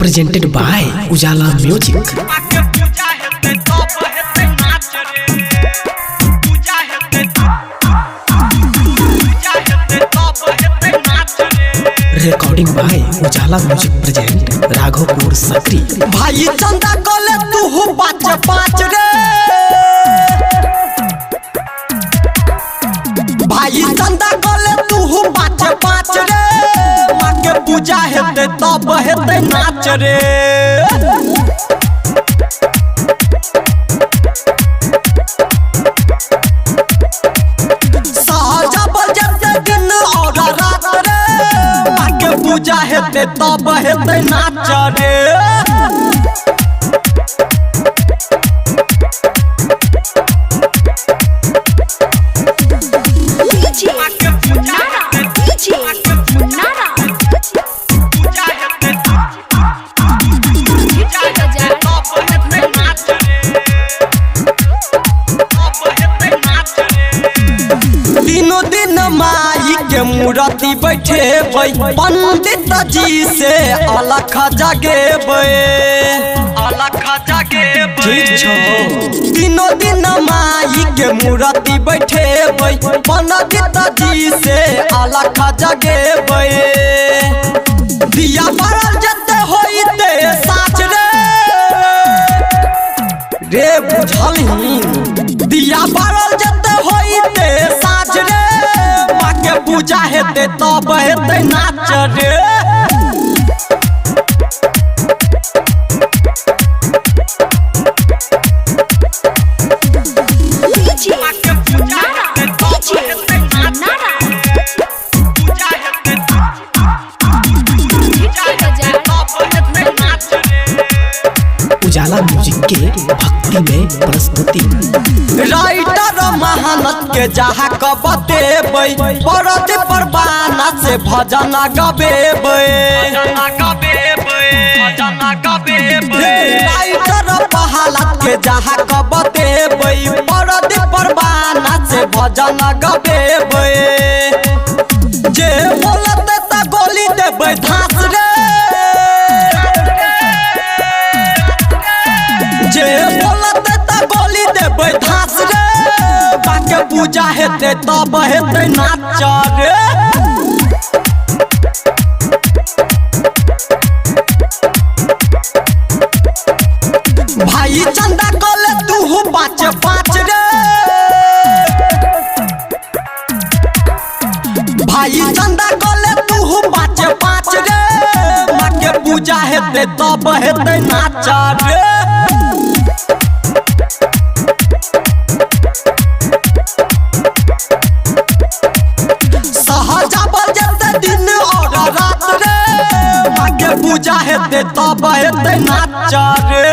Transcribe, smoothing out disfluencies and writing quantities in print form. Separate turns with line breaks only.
presented by Ujala Music. Recording by Ujala Music present Raghopur Sakri.
भाई चंदा गले तू पाँच पाँच रे भाई चंदा गले तू पाँच पाँच रे माँ के पूजा हेते तब हेते नाच रे सहजा बजते दिन और रात रे माँ के पूजा हेते तब हेते नाच रे तीनों दिन माई के मूर्ति बैठे पंडित जी से अलख जगेबे तीनों दिन माई के मूर्ति बैठे पंडित जी से अलख जगेबे दिया बरल जते होइते साच रे बुझलही दिया बरल जते होइते साच रे माँ के पूजा हेते तब हेते नाच रे
उजाला म्यूजिक के भक्ति में प्रस्तुति।
राइटर महानत के जहाँ कबते परद परवाना से भजन गबेबे राइटर महानत के जहाँ कबते परद परवाना से भजन गबेबे जे बोलते त गोली देबे धास रे जे बोलते त गोली देबे धास रे बाके पूजा हेते तब हेते नाच रे भाई चंदा गले तू पाँच पाँच रे भाई चंदा गले तू पाँच पाँच रे माँ के पूजा हेते तब हेते नाच रे सहजा बजते दिन और रात रे माँ के पूजा हेते तब हेते नाच रे।